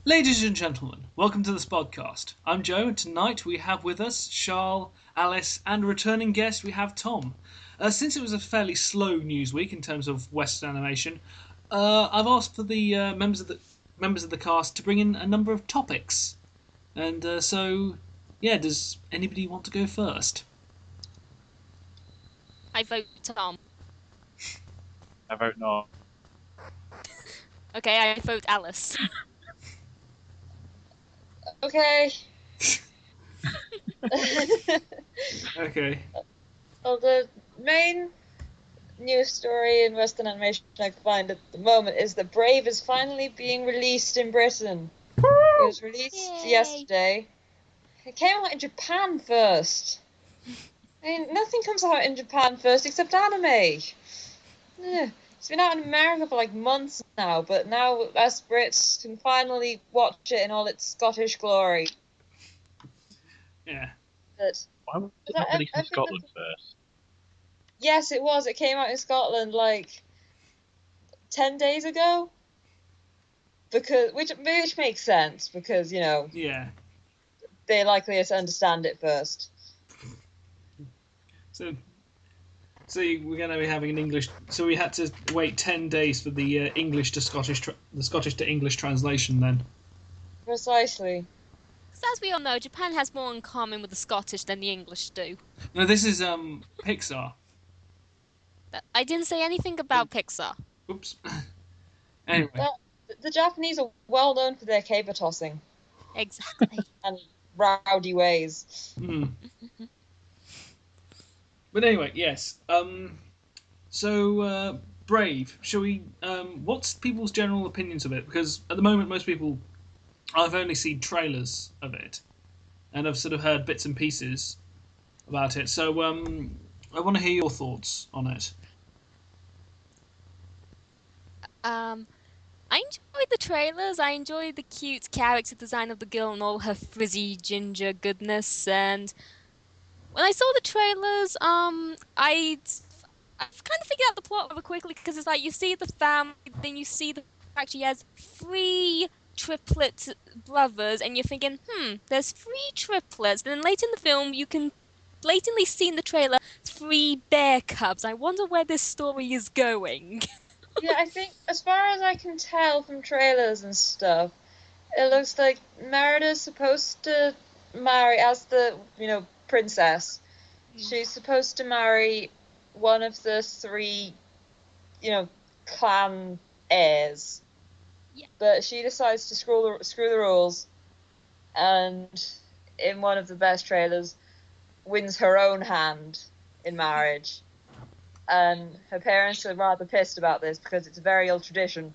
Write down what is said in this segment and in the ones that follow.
Ladies and gentlemen, welcome to the Spodcast. I'm Joe, and tonight we have with us Charl, Alys, and a returning guest we have Tom. Since it was a fairly slow news week in terms of Western animation, I've asked for the members of the cast to bring in a number of topics. And does anybody want to go first? I vote Tom. I vote no. Okay, I vote Alys. Okay. Okay. Well, the main news story in Western animation I can find at the moment is that Brave is finally being released in Britain. It was released yesterday. It came out in Japan first. I mean, nothing comes out in Japan first except anime. Ugh. It's been out in America for like months now, but now us Brits can finally watch it in all its Scottish glory. Yeah. But Why was it not released in Scotland first? yes, it was. It came out in Scotland like 10 days ago. Which makes sense because, you know, Yeah. they're likely to understand it first. So we're going to be having an English. So we had to wait 10 days for the English to Scottish, the Scottish to English translation. Then. Precisely. Because as we all know, Japan has more in common with the Scottish than the English do. No, this is Pixar. I didn't say anything about Pixar. Oops. Anyway. Well, the Japanese are well known for their caber tossing. Exactly. And rowdy ways. But anyway, yes. So Brave. Shall we? What's people's general opinions of it? Because at the moment, most people, I've only seen trailers of it, and I've sort of heard bits and pieces about it. So I want to hear your thoughts on it. I enjoyed the trailers. I enjoyed the cute character design of the girl and all her frizzy ginger goodness. And when I saw the trailers, I've kind of figured out the plot rather quickly because it's like you see the family, then you see the fact she has 3 triplet brothers, and you're thinking, there's 3 triplets. And then later in the film, you can blatantly see in the trailer 3 bear cubs. I wonder where this story is going. Yeah, I think, as far as I can tell from trailers and stuff, it looks like Merida's supposed to marry, as the, princess. She's supposed to marry one of the 3, clan heirs. Yeah. But she decides to screw the rules, and in one of the best trailers, wins her own hand in marriage. And her parents are rather pissed about this because it's a very old tradition.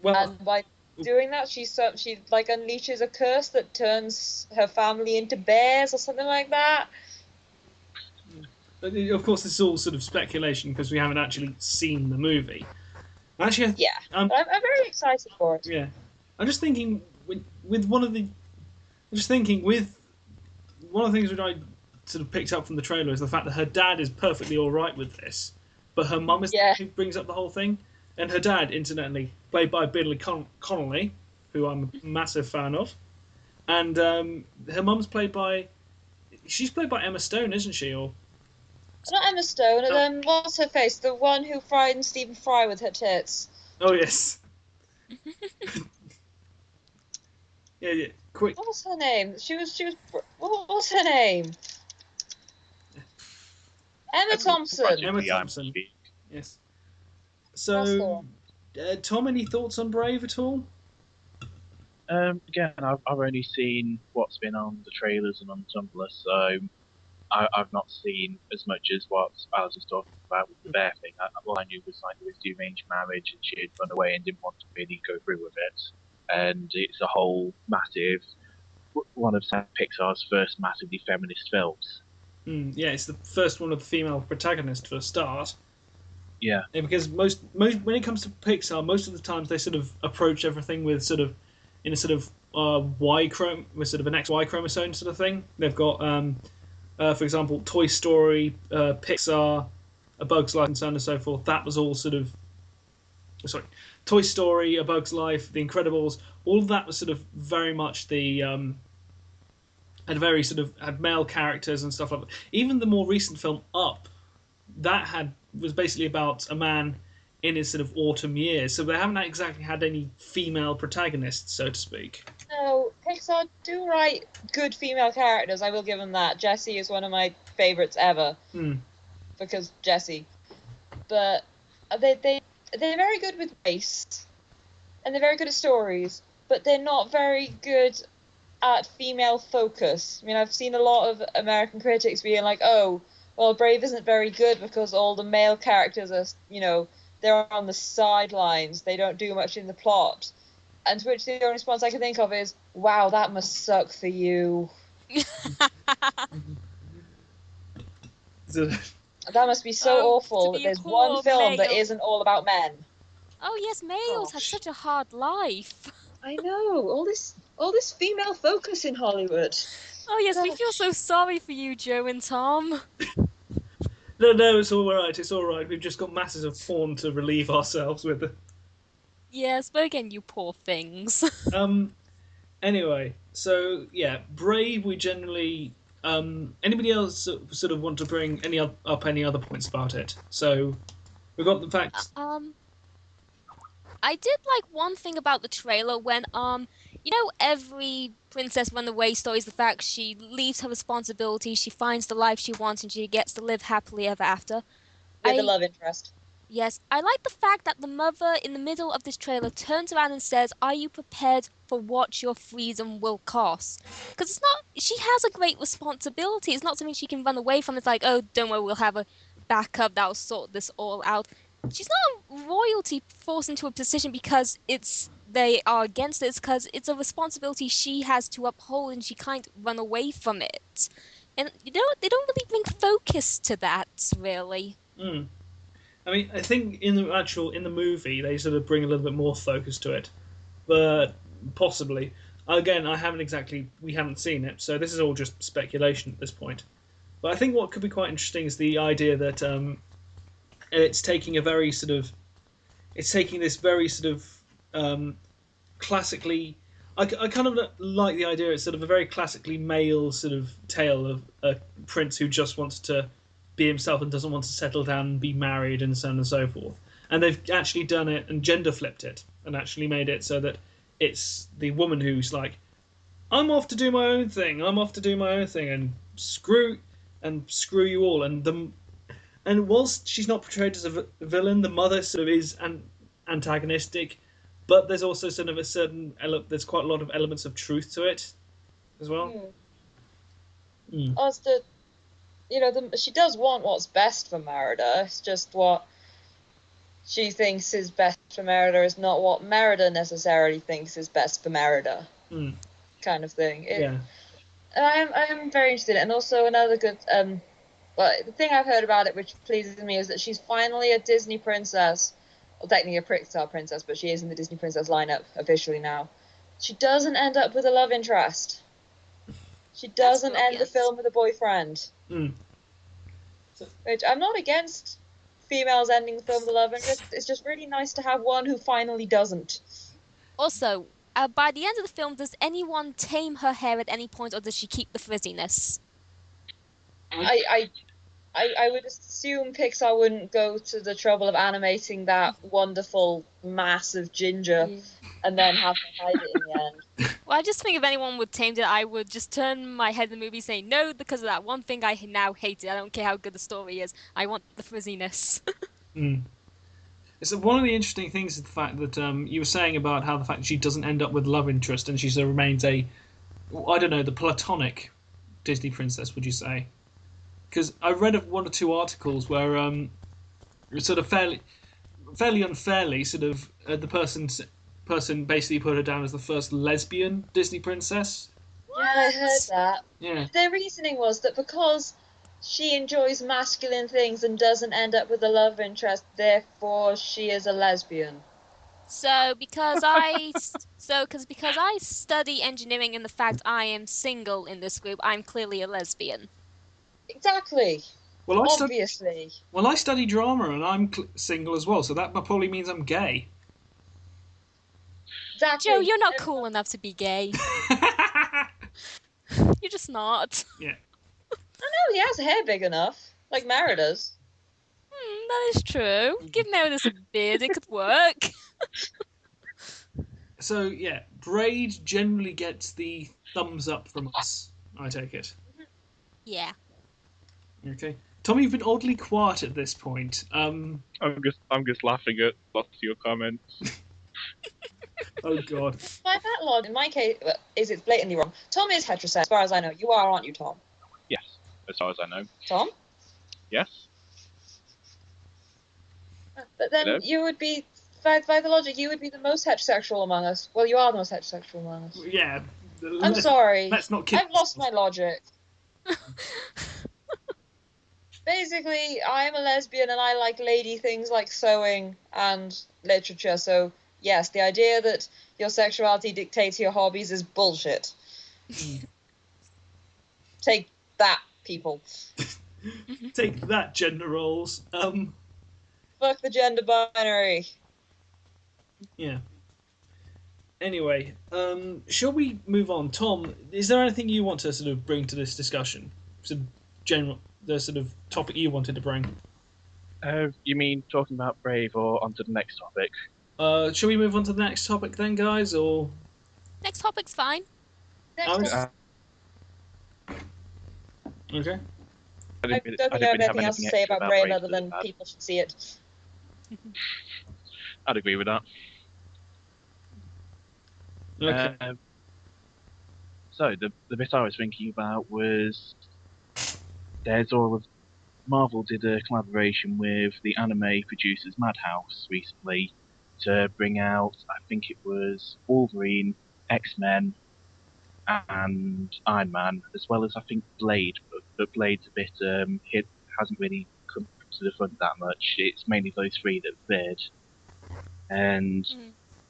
Well, And by doing that, she like unleashes a curse that turns her family into bears or something like that. of course, this is all sort of speculation because we haven't actually seen the movie. Actually, Yeah, I'm very excited for it. Yeah, I'm just thinking with one of the. I'm just thinking with one of the things that I sort of picked up from the trailer is the fact that her dad is perfectly all right with this, but her mum is the one who brings up the whole thing, and her dad, incidentally, played by Billy Connolly, who I'm a massive fan of, and her mum's played by. She's played by Emma Stone, isn't she? Or not Emma Stone. And what's her face? The one who frightened Stephen Fry with her tits. Oh yes. Yeah. Quick. What was her name? What was her name? Emma Thompson. Emma Thompson. Yes. So, Tom, any thoughts on Brave at all? Again, I've only seen what's been on the trailers and on Tumblr, so I've not seen as much as what Alys was talking about with the bear thing. All I knew was like it was the arranged marriage, and she had run away and didn't want to really go through with it. And it's a whole massive, one of Pixar's first massively feminist films. Yeah, it's the first one with a female protagonist for a start. Yeah. Because most when it comes to Pixar, most of the times they sort of approach everything with sort of in a sort of with sort of an XY chromosome sort of thing. They've got, for example, Toy Story, Pixar, A Bug's Life, and so on and so forth. That was all sort of Toy Story, A Bug's Life, The Incredibles, all of that was sort of very much the had male characters and stuff like that. Even the more recent film Up, was basically about a man in his sort of autumn years. So they haven't exactly had any female protagonists, so to speak. No, Pixar do write good female characters. I will give them that. Jessie is one of my favorites ever because Jessie. But they're very good with race, and they're very good at stories. But they're not very good at female focus. I mean, I've seen a lot of American critics being like, "Oh, well, Brave isn't very good because all the male characters are, they're on the sidelines. They don't do much in the plot." And to which the only response I can think of is, "Wow, that must suck for you." That must be so awful that there's one film that isn't all about men. Oh yes, males have such a hard life. I know, all this female focus in Hollywood. Oh yes, we feel so sorry for you, Joe and Tom. No, it's all right. It's all right. We've just got masses of porn to relieve ourselves with. Yes, but again, you poor things. Anyway, so yeah, Brave. We generally. Anybody else sort of want to bring any other points about it? So we've got the fact. I did like one thing about the trailer when every princess runaway story is the fact she leaves her responsibilities, she finds the life she wants, and she gets to live happily ever after. With a love interest. Yes, I like the fact that the mother in the middle of this trailer turns around and says, "Are you prepared for what your freedom will cost?" Because she has a great responsibility. It's not something she can run away from. It's like, "Oh, don't worry, we'll have a backup that'll sort this all out." She's not royalty forced into a position because they are against it. It's because it's a responsibility she has to uphold, and she can't run away from it. And they don't really bring focus to that, really. I mean, I think in the movie they sort of bring a little bit more focus to it, but possibly. Again, we haven't seen it, so this is all just speculation at this point. But I think what could be quite interesting is the idea that it's taking this very sort of classically. I kind of like the idea. It's sort of a very classically male sort of tale of a prince who just wants to be himself and doesn't want to settle down and be married and so on and so forth. And they've actually done it and gender flipped it and actually made it so that it's the woman who's like, "I'm off to do my own thing. I'm off to do my own thing, and screw you all." And whilst she's not portrayed as a villain, the mother sort of is antagonistic, but there's also sort of there's quite a lot of elements of truth to it as well. As she does want what's best for Merida. It's just what she thinks is best for Merida is not what Merida necessarily thinks is best for Merida. Kind of thing. Yeah. And I am very interested in it. And also another good the thing I've heard about it which pleases me is that she's finally a Disney princess. Well, technically a Pixar princess, but she is in the Disney princess lineup officially now. She doesn't end up with a love interest. She doesn't end the film with a boyfriend. Which I'm not against females ending the film with a love interest. It's just really nice to have one who finally doesn't. Also, by the end of the film, does anyone tame her hair at any point, or does she keep the frizziness? I would assume Pixar wouldn't go to the trouble of animating that wonderful mass of ginger and then have to hide it in the end. Well, I just think if anyone would tame it, I would just turn my head in the movie saying, "No, because of that one thing I now hate it. I don't care how good the story is. I want the frizziness." So one of the interesting things is the fact that you were saying about how the fact that she doesn't end up with love interest and she sort of remains the platonic Disney princess, would you say? Because I read one or two articles where sort of fairly unfairly sort of the person basically put her down as the first lesbian Disney princess. Yeah, I heard that. Yeah. Their reasoning was that because she enjoys masculine things and doesn't end up with a love interest, therefore she is a lesbian. Because I study engineering and the fact I am single in this group, I'm clearly a lesbian. Exactly. Well, Obviously. I study drama and I'm single as well, so that probably means I'm gay. Exactly. Joe, you're not cool enough to be gay. You're just not. Yeah. I know, he has hair big enough. Like Mara does. That is true. Give Meredith a beard, it could work. So, yeah, Braid generally gets the thumbs up from us, I take it. Yeah. Okay. Tom, you've been oddly quiet at this point. I'm just laughing at lots of your comments. Oh, God. By that logic, in my case, it's blatantly wrong. Tom is heterosexual, as far as I know. You are, aren't you, Tom? Yes, as far as I know. Tom? Yes. But then Hello? you would be, by the logic, you would be the most heterosexual among us. Well, you are the most heterosexual among us. Yeah. I'm sorry. Let's not kid. I've lost my logic. Basically, I'm a lesbian and I like lady things like sewing and literature, so yes, the idea that your sexuality dictates your hobbies is bullshit. Take that, people. Take that, gender roles. Fuck the gender binary. Yeah. Anyway, shall we move on? Tom, is there anything you want to sort of bring to this discussion? The sort of topic you wanted to bring? You mean talking about Brave or onto the next topic? Shall we move on to the next topic then, guys, or...? Next topic's fine. Alys? Okay. I don't think I have anything else to say about Brave other than people should see it. I'd agree with that. Okay. So the bit I was thinking about was there's all of Marvel did a collaboration with the anime producers Madhouse recently to bring out, I think it was Wolverine, X-Men, and Iron Man, as well as I think Blade, but Blade's a bit hasn't really come to the front that much. It's mainly those three that appeared, and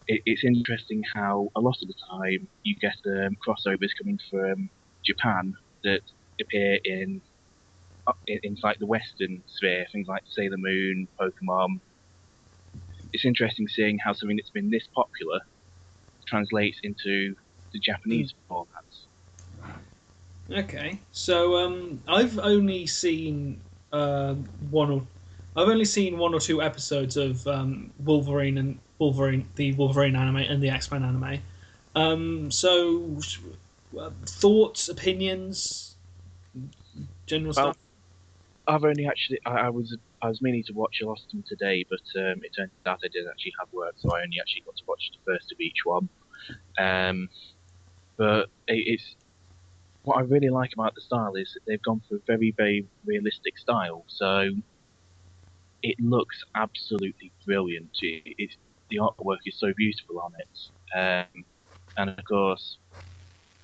it's interesting how a lot of the time you get crossovers coming from Japan that appear in like the Western sphere, things like Sailor Moon, Pokemon. It's interesting seeing how something that's been this popular translates into the Japanese formats. Okay, so I've only seen one or two episodes of the Wolverine anime and the X-Men anime. So thoughts, opinions, general stuff. I've only actually I was meaning to watch a lot of them today, but it turned out I didn't actually have work, so I only actually got to watch the first of each one. But it's what I really like about the style is that they've gone for a very, very realistic style. So it looks absolutely brilliant. The artwork is so beautiful on it, and of course,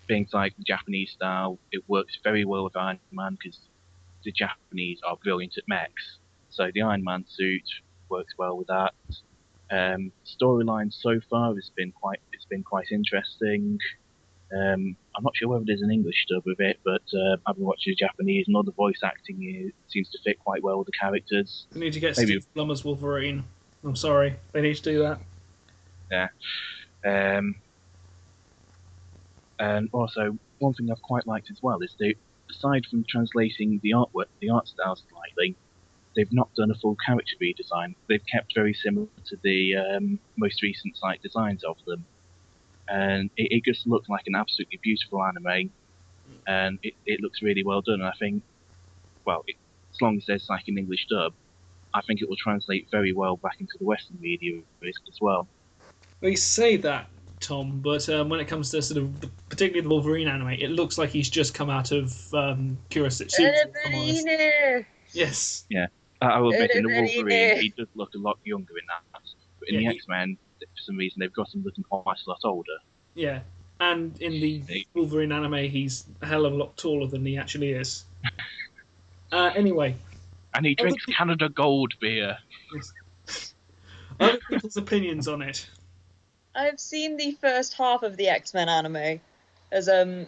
things like the Japanese style, it works very well with Iron Man because the Japanese are brilliant at mechs. So the Iron Man suit works well with that. Storyline so far has been quite interesting. I'm not sure whether there's an English dub of it, but I've been watching the Japanese, and all the voice acting seems to fit quite well with the characters. They need to get Steve Blummer's Wolverine. I'm sorry, they need to do that. Yeah. And also, one thing I've quite liked as well is that aside from translating the art style slightly, they've not done a full character redesign. They've kept very similar to the most recent site designs of them. And it just looks like an absolutely beautiful anime, and it looks really well done. And I think, well, as long as there's like an English dub, I think it will translate very well back into the Western media as well. Well, you say that, Tom, but when it comes to sort of particularly the Wolverine anime, it looks like he's just come out of Kurosatsu. Yes. Yeah, I will admit in the Wolverine he does look a lot younger in that, but in the X-Men, for some reason they've got him looking quite a lot older. Yeah, and in the Wolverine anime, he's a hell of a lot taller than he actually is. Anyway. And he drinks Canada Gold beer. Yes. Other people's opinions on it. I've seen the first half of the X-Men anime, as not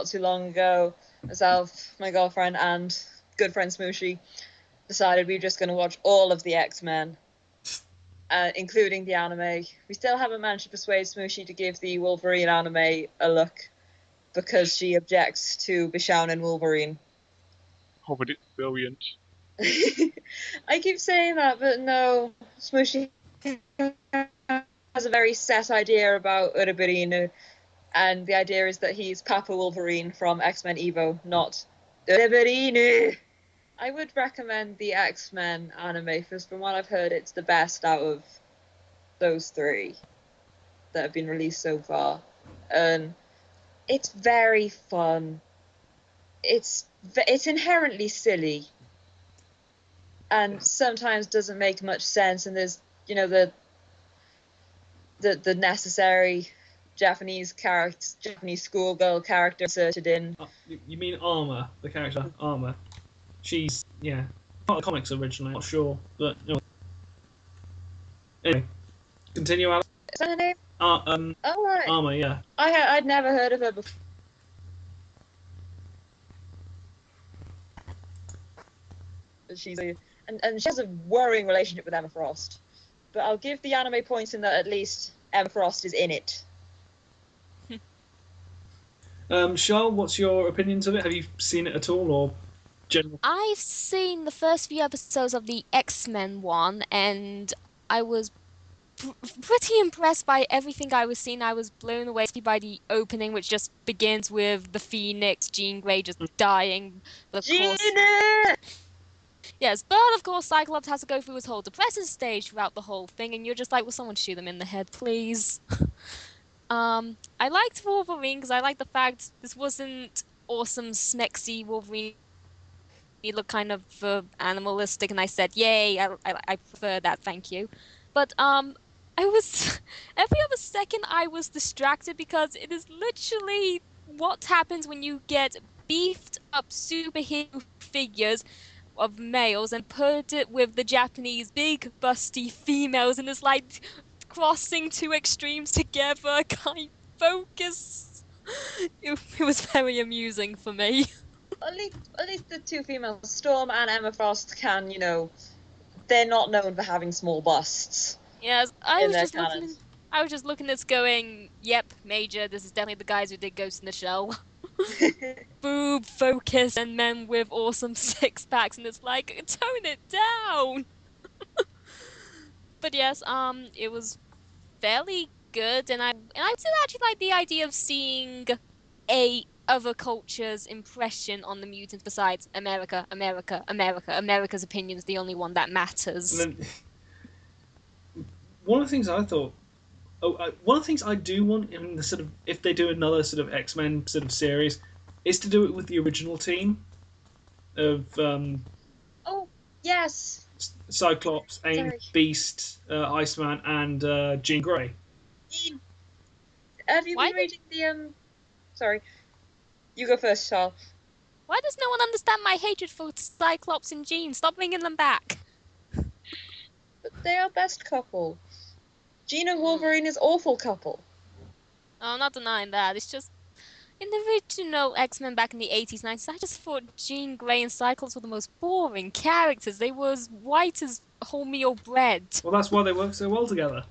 too long ago. Myself, my girlfriend, and good friend Smooshy, decided we were just going to watch all of the X-Men, including the anime. We still haven't managed to persuade Smooshy to give the Wolverine anime a look, because she objects to Bishonen Wolverine. Oh, but it's brilliant. I keep saying that, but no. Smooshy has a very set idea about Urabirinu, and the idea is that he's Papa Wolverine from X-Men Evo, not Urabirinu. I would recommend the X-Men anime, because from what I've heard, it's the best out of those 3 that have been released so far. And it's very fun. It's inherently silly, and sometimes doesn't make much sense, and there's, the necessary Japanese schoolgirl character inserted in. You mean Armor, the character Armor? She's part of the comics originally. Not sure, but anyway, continue, Alex. Is that her name? Oh right. Armor, yeah. I'd never heard of her before. She's and she has a worrying relationship with Emma Frost, but I'll give the anime points in that at least Emma Frost is in it. Charl, what's your opinions of it? Have you seen it at all, or general? I've seen the first few episodes of the X-Men one, and I was pretty impressed by everything I was seeing. I was blown away by the opening, which just begins with the Phoenix, Jean Grey, just dying. But of course, yes, but of course, Cyclops has to go through his whole depressive stage throughout the whole thing, and you're just like, will someone shoot him in the head, please? I liked Wolverine because I liked the fact this wasn't awesome, smexy Wolverine. He looked kind of animalistic, and I said, yay, I prefer that, thank you. But I was every other second I was distracted, because it is literally what happens when you get beefed up superhero figures of males and put it with the Japanese big busty females, and it's like crossing 2 extremes together. Can't focus. It was very amusing for me. At least the 2 females, Storm and Emma Frost, can, they're not known for having small busts. Yes, I was just looking at this going, yep, Major, this is definitely the guys who did Ghost in the Shell. Boob focus and men with awesome 6-packs, and it's like, tone it down. But yes, it was fairly good, and I did actually like the idea of seeing a other culture's impression on the mutants besides America. America's opinion is the only one that matters. And then, one of the things I thought, one of the things I do want in the sort of, if they do another sort of X-Men sort of series, is to do it with the original team of oh yes, Cyclops, AIM, Beast, Iceman, and Jean Grey. Have you been reading the Sorry, you go first, Charl. Why does no one understand my hatred for Cyclops and Jean? Stop bringing them back. But they are best couple. Jean and Wolverine is awful couple. Oh, I'm not denying that. It's just, in the original X-Men back in the 80s, 90s, I just thought Jean Grey and Cyclops were the most boring characters. They were as white as wholemeal bread. Well, that's why they work so well together.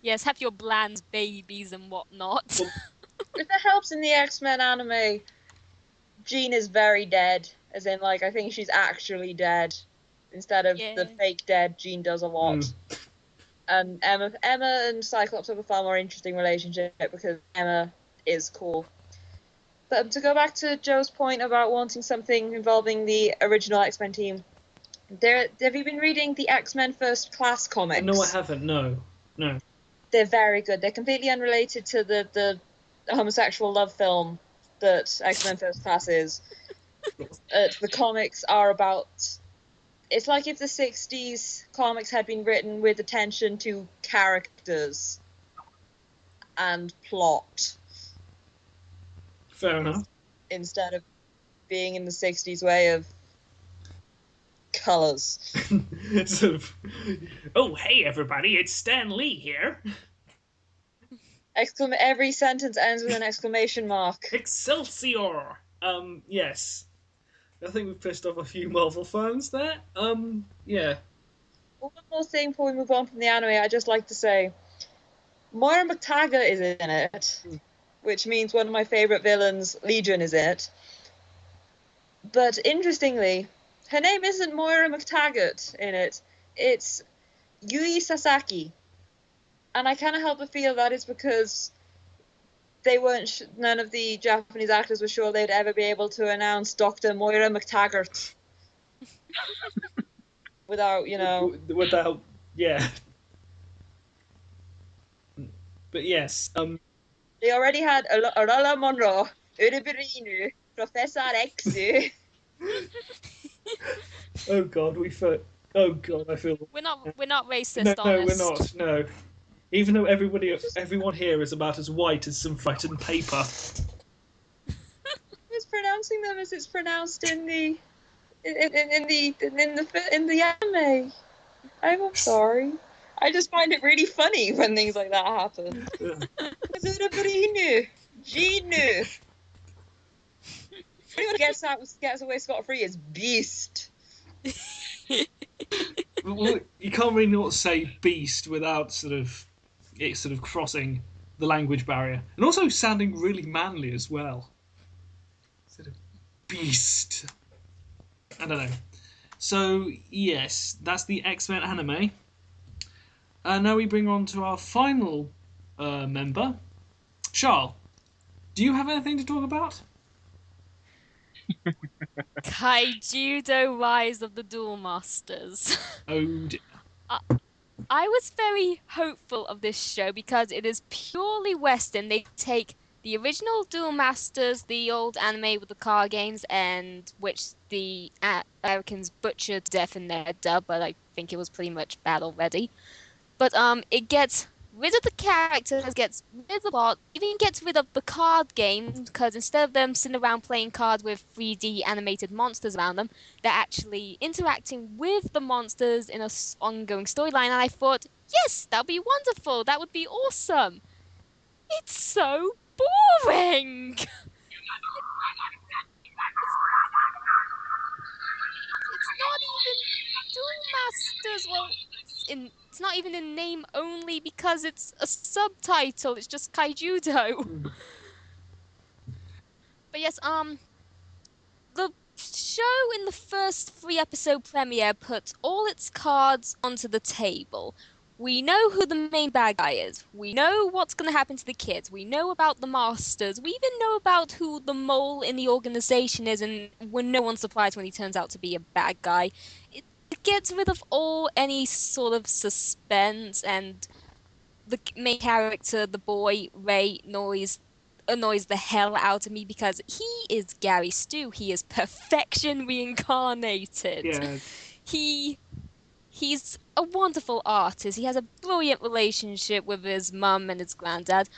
Yes, have your bland babies and whatnot. Well, if it helps in the X-Men anime, Jean is very dead. As in, like, I think she's actually dead. Instead of the fake dead, Jean does a lot. And Emma and Cyclops have a far more interesting relationship because Emma is cool. But to go back to Joe's point about wanting something involving the original X-Men team, have you been reading the X-Men First Class comics? No, I haven't. No. They're very good. They're completely unrelated to the homosexual love film that X-Men First Class is. The comics are about... It's like if the 60s comics had been written with attention to characters and plot. Fair enough. Instead of being in the 60s way of colours. Sort of, oh, hey, everybody, it's Stan Lee here. Every sentence ends with an exclamation mark. Excelsior! Yes. I think we've pissed off a few Marvel fans there. Yeah. One more thing before we move on from the anime, I'd just like to say, Moira McTaggart is in it, which means one of my favourite villains, Legion, is in it. But interestingly, her name isn't Moira McTaggart in it. It's Yui Sasaki. And I can't help but feel that it's because none of the Japanese actors were sure they'd ever be able to announce Dr. Moira McTaggart without, Without, yeah. But yes, They already had Aurora Monroe, Uriberinu, Professor X. Oh God, I feel. We're not racist, No, honest. we're not. No, even though everyone here is about as white as some frightened paper. It's pronouncing them as it's pronounced in the anime. I'm sorry. I just find it really funny when things like that happen. Uriberinu, Ginu. Anyone gets away scot-free is Beast. Well, you can't really not say beast without it crossing the language barrier, and also sounding really manly as well. Sort of beast. I don't know. So yes, that's the X-Men anime. Now we bring on to our final member, Charl. Do you have anything to talk about? Kaijudo Rise of the Duel Masters. Oh dear. I was very hopeful of this show because it is purely Western. They take the original Duel Masters, the old anime with the card games, and which the Americans butchered to death in their dub, but I think it was pretty much bad already. But it gets rid of the characters, gets rid of the plot, even gets rid of the card games, because instead of them sitting around playing cards with 3D animated monsters around them, they're actually interacting with the monsters in an ongoing storyline. And I thought, yes, that'd be wonderful. That would be awesome. It's so boring. It's not even Duel Masters. Well, it's not even in name only because it's a subtitle. It's just Kaijudo. But yes, the show in the first 3-episode premiere put all its cards onto the table. We know who the main bad guy is. We know what's going to happen to the kids. We know about the masters. We even know about who the mole in the organization is, and we're no one surprised when he turns out to be a bad guy. It gets rid of all any sort of suspense, and the main character, the boy, Ray, annoys the hell out of me because he is Gary Stu. He is perfection reincarnated. Yeah. He's a wonderful artist. He has a brilliant relationship with his mum and his granddad.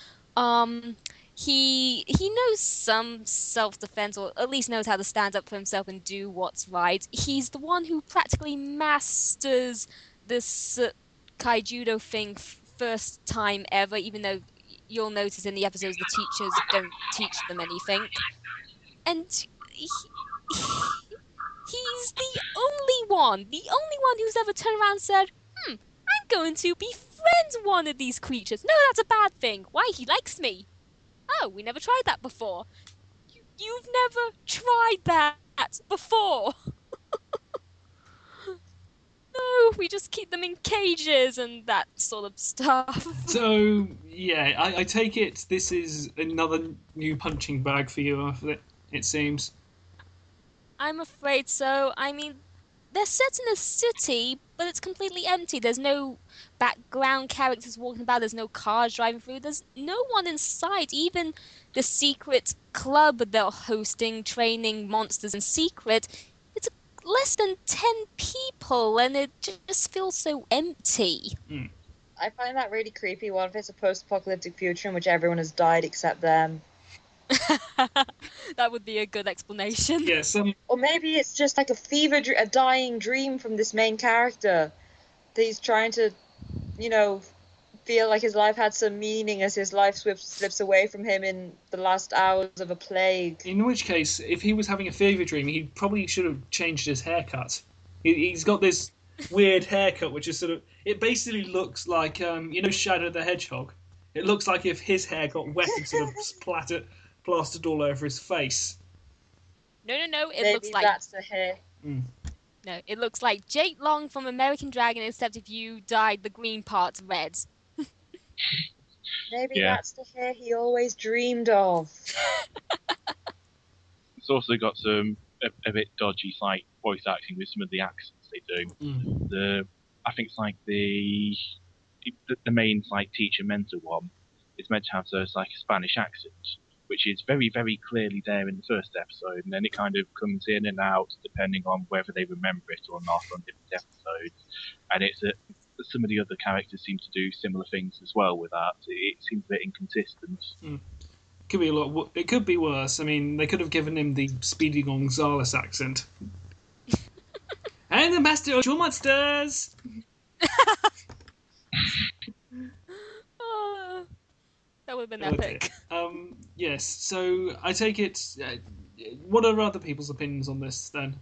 He knows some self-defense, or at least knows how to stand up for himself and do what's right. He's the one who practically masters this Kaijudo thing first time ever, even though you'll notice in the episodes the teachers don't teach them anything. And he's the only one who's ever turned around and said, I'm going to befriend one of these creatures. No, that's a bad thing. Why? He likes me. Oh, we never tried that before. You've never tried that before. No, we just keep them in cages and that sort of stuff. So yeah, I take it this is another new punching bag for you. It seems. I'm afraid so. I mean, they're set in a city, but it's completely empty. There's no background characters walking about. There's no cars driving through. There's no one in sight. Even the secret club they're hosting, training monsters in secret, it's less than 10 people, and it just feels so empty. I find that really creepy. What if it's a post-apocalyptic future in which everyone has died except them? That would be a good explanation. Yes. Or maybe it's just like a dying dream from this main character that he's trying to, feel like his life had some meaning as his life slips away from him in the last hours of a plague. In which case, if he was having a fever dream, he probably should have changed his haircut. He's got this weird haircut, which is sort of... It basically looks like, Shadow the Hedgehog. It looks like if his hair got wet and sort of plastered all over his face. No. It Maybe looks like... that's the hair. No, it looks like Jake Long from American Dragon, except if you dyed the green parts red. Maybe that's the hair he always dreamed of. It's also got some a bit dodgy like voice acting with some of the accents they do. I think it's like the main like teacher mentor one is meant to have like a Spanish accent, which is very, very clearly there in the first episode, and then it kind of comes in and out depending on whether they remember it or not on different episodes. And it's some of the other characters seem to do similar things as well with that. It seems a bit inconsistent. Could be a lot. It could be worse. I mean, they could have given him the Speedy Gonzales accent. And the Master of Monsters. Oh, that would have been epic. Yes. So I take it. What are other people's opinions on this then?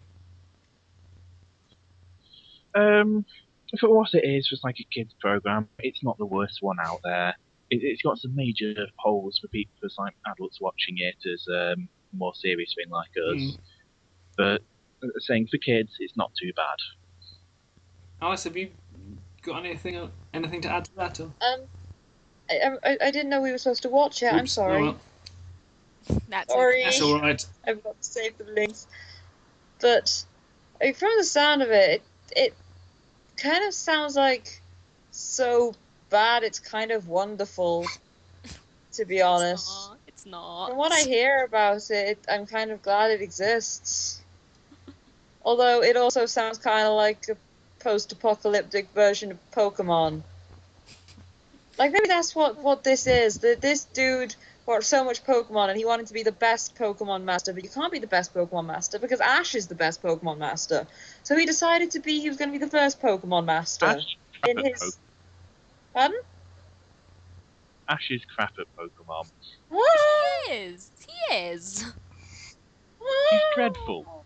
For what it is, just like a kids program, it's not the worst one out there. It's got some major holes for people, for like adults watching it as a more serious thing like us. But saying for kids, it's not too bad. Alys, have you got anything to add to that? Or? I didn't know we were supposed to watch it. Oops, I'm sorry. Oh well. That's Sorry. That's all right. I've got to save the links. But from the sound of it, it kind of sounds like so bad it's kind of wonderful, to be honest. It's not. From what I hear about it, I'm kind of glad it exists. Although it also sounds kind of like a post-apocalyptic version of Pokemon. Like, maybe that's what this is. This dude watched so much Pokemon and he wanted to be the best Pokemon master, but you can't be the best Pokemon master because Ash is the best Pokemon master. So he decided he was going to be the first Pokemon master. Ash in his... Pardon? Ash is crap at Pokemon. He is. He's dreadful.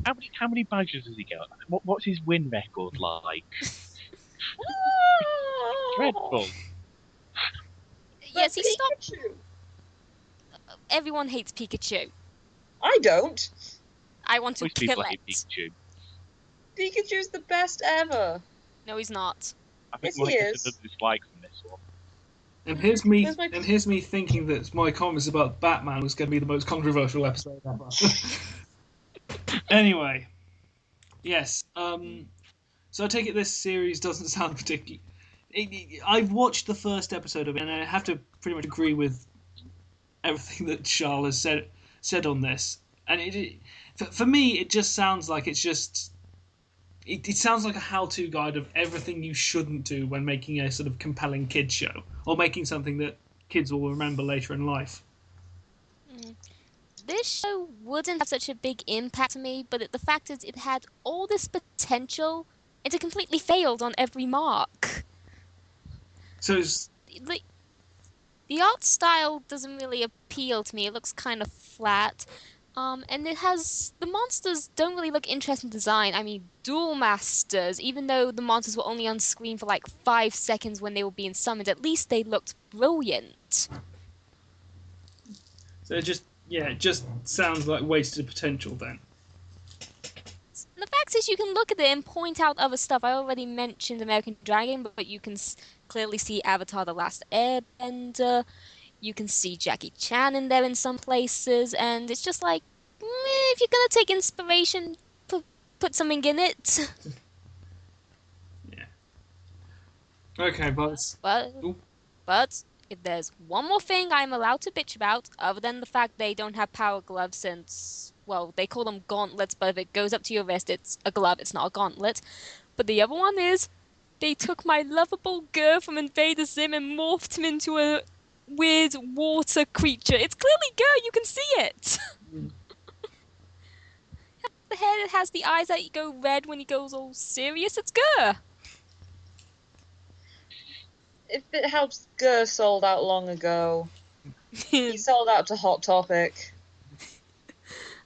How many badges does he get? What's his win record like? Dreadful. Yes, he stopped. Everyone hates Pikachu. I don't. I want to Most kill people it. hate Pikachu. Pikachu's the best ever. No, he's not. I think Yes, he Mike has is. a dislike from this one. And here's me thinking that my comments about Batman was going to be the most controversial episode ever. Anyway, yes. So I take it this series doesn't sound particularly... I've watched the first episode of it, and I have to pretty much agree with everything that Charl has said on this. And for me, it just sounds like it's just... It sounds like a how-to guide of everything you shouldn't do when making a sort of compelling kids show, or making something that kids will remember later in life. This show wouldn't have such a big impact on me, but the fact is it had all this potential, and it completely failed on every mark. So the art style doesn't really appeal to me. It looks kind of flat. And the monsters don't really look interesting design. I mean, Duel Masters, even though the monsters were only on screen for like 5 seconds when they were being summoned, at least they looked brilliant. it just sounds like wasted potential then. And the fact is, you can look at it and point out other stuff. I already mentioned American Dragon, but you can clearly see Avatar: The Last Airbender. You can see Jackie Chan in there in some places, and it's just like, if you're gonna take inspiration, put something in it. Yeah. Okay, But if there's one more thing I'm allowed to bitch about, other than the fact they don't have power gloves since, well, they call them gauntlets, but if it goes up to your wrist, it's a glove, it's not a gauntlet. But the other one is, they took my lovable girl from Invader Zim and morphed him into a weird water creature. It's clearly Gurr, you can see it. The hair that has the eyes that go red when he goes all serious, it's Gurr. if it helps, Gur sold out long ago. He sold out to Hot Topic.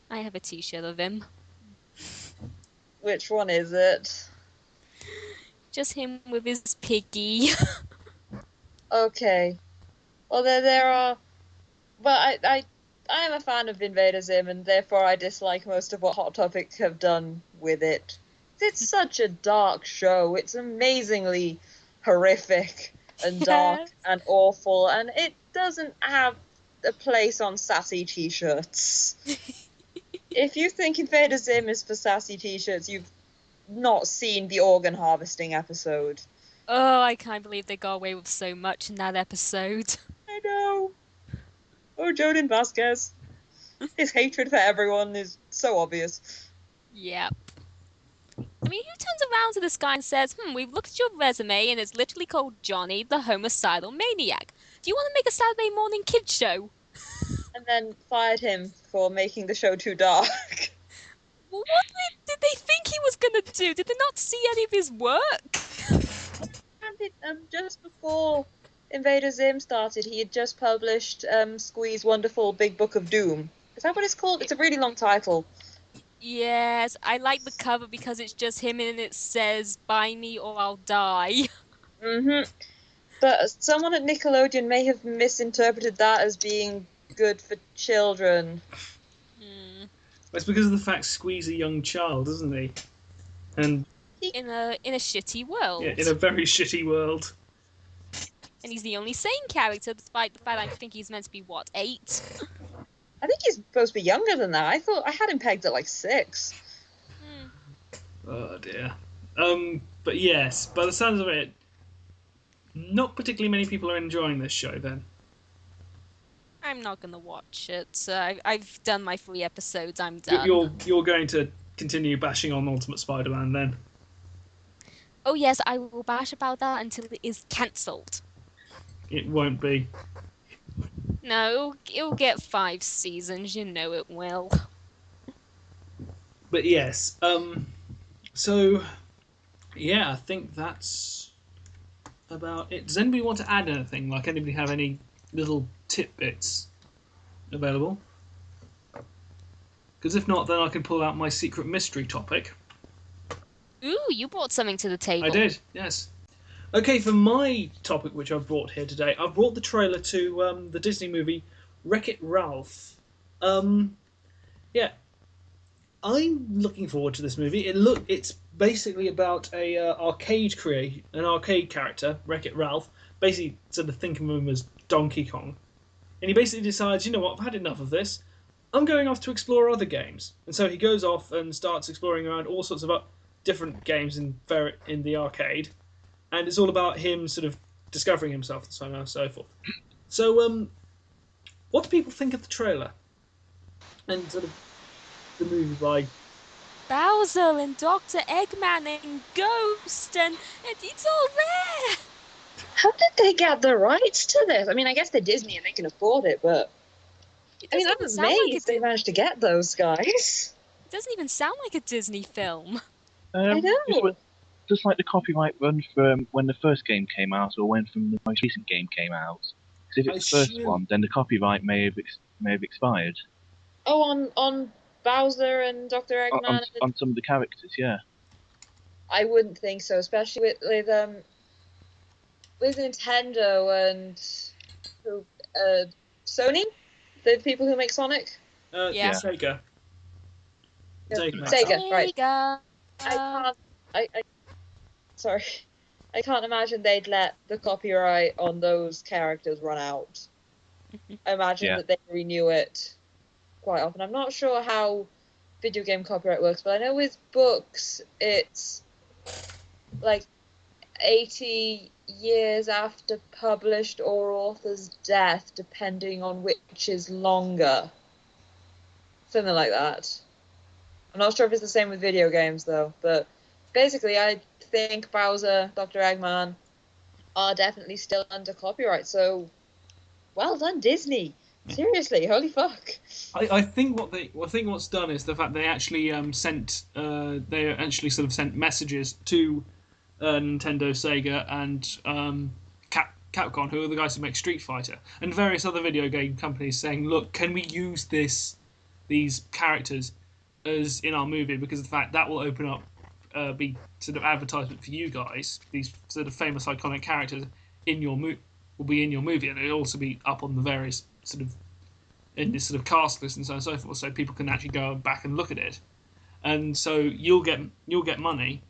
I have a t-shirt of him. Which one is it? Just him with his piggy. Okay. Well, there are... But I am a fan of Invader Zim, and therefore I dislike most of what Hot Topic have done with it. It's such a dark show. It's amazingly horrific and dark and awful, and it doesn't have a place on sassy t-shirts. If you think Invader Zim is for sassy t-shirts, you've not seen the organ harvesting episode. Oh, I can't believe they got away with so much in that episode. I know. Oh, Jordan Vasquez. His hatred for everyone is so obvious. Yep. I mean, who turns around to this guy and says, we've looked at your resume and it's literally called Johnny the Homicidal Maniac. Do you want to make a Saturday morning kids show? And then fired him for making the show too dark. Well, what did they think he was going to do? Did they not see any of his work? Just before Invader Zim started, he had just published Squee's wonderful Big Book of Doom. Is that what it's called? It's a really long title. Yes, I like the cover because it's just him and it says, "Buy me or I'll die." Mm-hmm. But someone at Nickelodeon may have misinterpreted that as being good for children. It's because of the fact Squee's a young child, isn't he? And in a shitty world. Yeah, in a very shitty world. And he's the only sane character, despite the fact I think he's meant to be, 8? I think he's supposed to be younger than that. I thought I had him pegged at like 6. Oh dear. But yes, by the sounds of it, not particularly many people are enjoying this show then. I'm not going to watch it. I've done my 3 episodes, I'm done. You're going to continue bashing on Ultimate Spider-Man then? Oh yes, I will bash about that until it is cancelled. It won't be. No, it'll get 5 seasons, you know it will. But yes, so, yeah, I think that's about it. Does anybody want to add anything? Like, anybody have any little tidbits available? Because if not, then I can pull out my secret mystery topic. Ooh, you brought something to the table. I did, yes. Okay, for my topic, which I've brought here today, I've brought the trailer to the Disney movie Wreck-It Ralph. Yeah, I'm looking forward to this movie. It's basically about an arcade character, Wreck-It Ralph. Basically, sort of think of him as Donkey Kong, and he basically decides, you know what, I've had enough of this. I'm going off to explore other games, and so he goes off and starts exploring around all sorts of different games in the arcade. And it's all about him sort of discovering himself and so on and so forth. So, what do people think of the trailer? And sort of the movie by Bowser and Dr. Eggman and Ghost and it's all there! How did they get the rights to this? I mean, I guess they're Disney and they can afford it, but... I'm amazed they managed to get those guys. It doesn't even sound like a Disney film. I know. Just like the copyright run from when the first game came out, or when from the most recent game came out. Because if it's the first one, then the copyright may have expired. Oh, on Bowser and Dr. Eggman? On some of the characters, yeah. I wouldn't think so, especially with Nintendo and Sony, the people who make Sonic. Yeah. Sega. Sega, right. Sorry. I can't imagine they'd let the copyright on those characters run out. I imagine that they renew it quite often. I'm not sure how video game copyright works, but I know with books it's like 80 years after published or author's death, depending on which is longer. Something like that. I'm not sure if it's the same with video games, though, but basically I think Bowser, Dr. Eggman are definitely still under copyright, so well done, Disney. Seriously, holy fuck. I think what's done is the fact they actually sent sort of sent messages to Nintendo, Sega, and Capcom, who are the guys who make Street Fighter, and various other video game companies saying, look, can we use these characters as in our movie, because of the fact that will open up, be sort of advertisement for you guys. These sort of famous iconic characters in your will be in your movie, and it'll also be up on the various sort of in this sort of cast list and so on and so forth, so people can actually go back and look at it, and so you'll get money.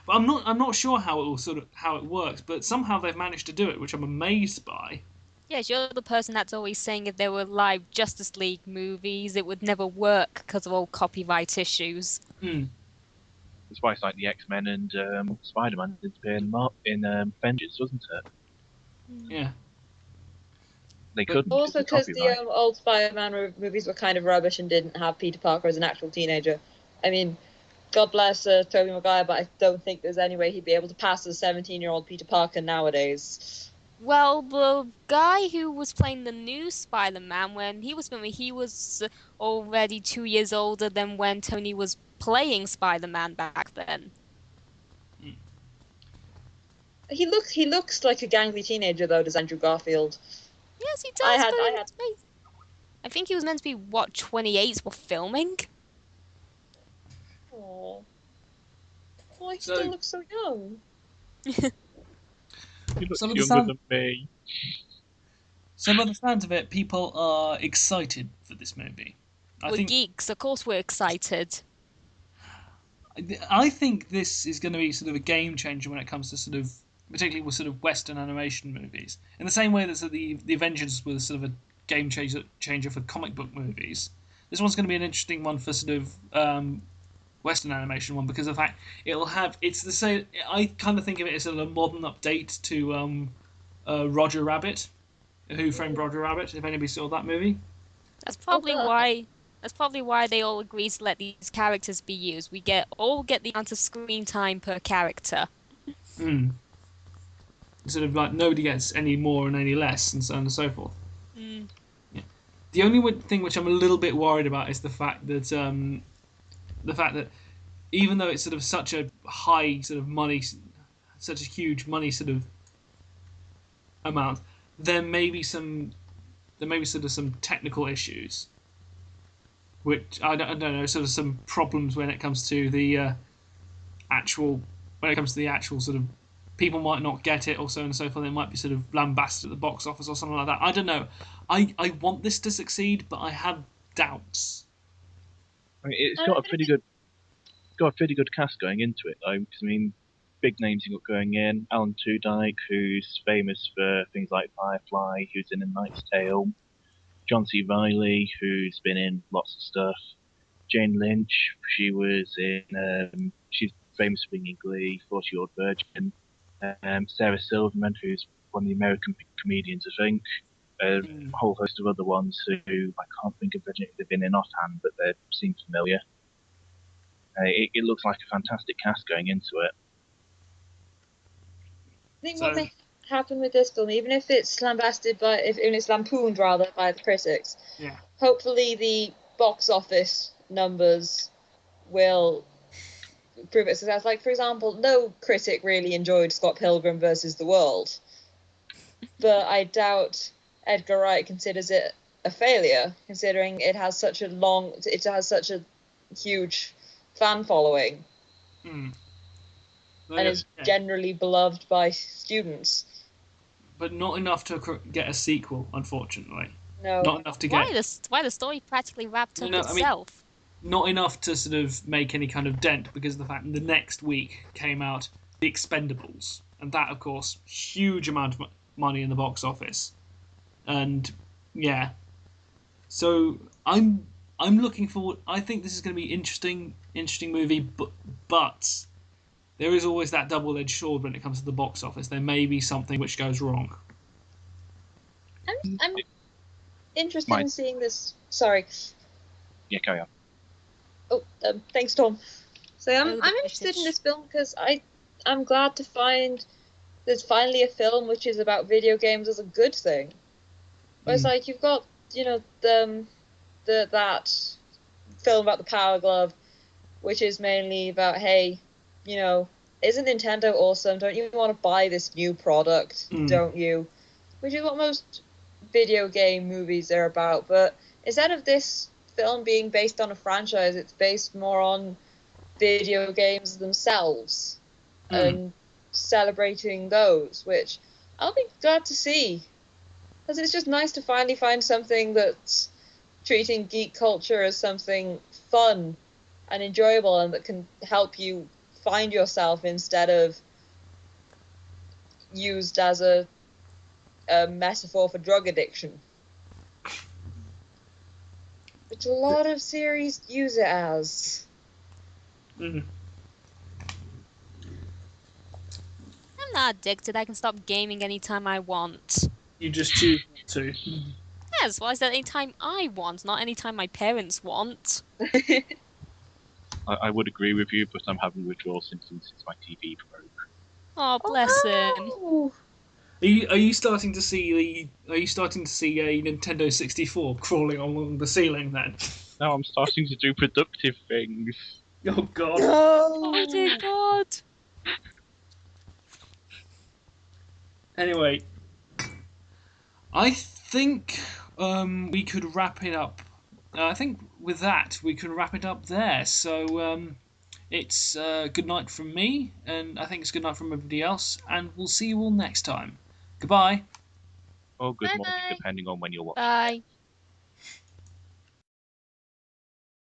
But I'm not sure how it works, but somehow they've managed to do it, which I'm amazed by. Yes, you're the person that's always saying if there were live Justice League movies, it would never work because of all copyright issues. That's why it's like the X-Men and Spider-Man did appear in Avengers, wasn't it? Yeah. They couldn't. Also, because the old Spider-Man movies were kind of rubbish and didn't have Peter Parker as an actual teenager. I mean, God bless Tobey Maguire, but I don't think there's any way he'd be able to pass as a 17-year-old Peter Parker nowadays. Well, the guy who was playing the new Spider-Man, when he was filming, he was already 2 years older than when Tony was playing Spider-Man back then. He looks like a gangly teenager, though, does Andrew Garfield. Yes, he does. I think he was meant to be, 28 for filming? Aww. Oh, he still looks so young. He looks younger than me. Some of the fans of it, people are excited for this movie. We're geeks, of course we're excited. I think this is going to be sort of a game changer when it comes to sort of, particularly with sort of Western animation movies. In the same way that the Avengers was sort of a game changer for comic book movies, this one's going to be an interesting one for sort of Western animation one, because of the fact it's the same. I kind of think of it as a modern update to Roger Rabbit, Who Framed Roger Rabbit. If anybody saw that movie, that's probably why they all agreed to let these characters be used. We all get the amount of screen time per character. Sort of like nobody gets any more and any less, and so on and so forth. Yeah. The only thing which I'm a little bit worried about is the fact that even though it's sort of such a high sort of money, such a huge money sort of amount, there may be sort of some technical issues, which I don't know, sort of some problems when it comes to the actual sort of, people might not get it, or so on and so forth. It might be sort of lambasted at the box office or something like that. I don't know. I want this to succeed, but I have doubts. I mean, it's got a pretty good cast going into it, though. Because I mean, big names you got going in. Alan Tudyk, who's famous for things like Firefly, who's in A Knight's Tale. John C. Reilly, who's been in lots of stuff. Jane Lynch, she's famous for being in Glee, 40-Year-Old Virgin. Sarah Silverman, who's one of the American comedians, I think. A whole host of other ones who I can't think of if they've been in offhand, but they seem familiar. It looks like a fantastic cast going into it. I think what may happen with this film, even if it's lampooned rather by the critics, hopefully the box office numbers will prove it success. Like, for example, no critic really enjoyed Scott Pilgrim versus the World, but I doubt Edgar Wright considers it a failure, considering it has such a huge fan following, and is generally beloved by students. But not enough to get a sequel, unfortunately. No. Not enough to get... Why the story practically wrapped up itself? I mean, not enough to sort of make any kind of dent, because of the fact that the next week came out The Expendables. And that, of course, huge amount of money in the box office. And, yeah. So, I'm looking forward... I think this is going to be interesting movie, but there is always that double-edged sword when it comes to the box office. There may be something which goes wrong. I'm interested in seeing this. Sorry. Yeah, carry on. Oh, thanks, Tom. So I'm interested in this film because I'm glad to find there's finally a film which is about video games as a good thing. Where it's like you've got, that film about the Power Glove, which is mainly about, hey, isn't Nintendo awesome? Don't you want to buy this new product? Don't you? which is what most video game movies are about, but instead of this film being based on a franchise, it's based more on video games themselves and celebrating those, which I'll be glad to see, because it's just nice to finally find something that's treating geek culture as something fun and enjoyable and that can help you find yourself instead of used as a metaphor for drug addiction, which a lot of series use it as. I'm not addicted. I can stop gaming anytime I want. You just choose not to. Yes, why is that anytime I want, not anytime my parents want? I would agree with you, but I'm having withdrawal symptoms since my TV broke. Oh, bless him. No! Are you starting to see a Nintendo 64 crawling along the ceiling then? Now I'm starting to do productive things. Oh god. No! Oh dear God. Anyway, I think we could wrap it up. I think with that we can wrap it up there. So it's good night from me, and I think it's good night from everybody else, and we'll see you all next time. Goodbye. Or good morning, Bye-bye. depending on when you're watching. Bye.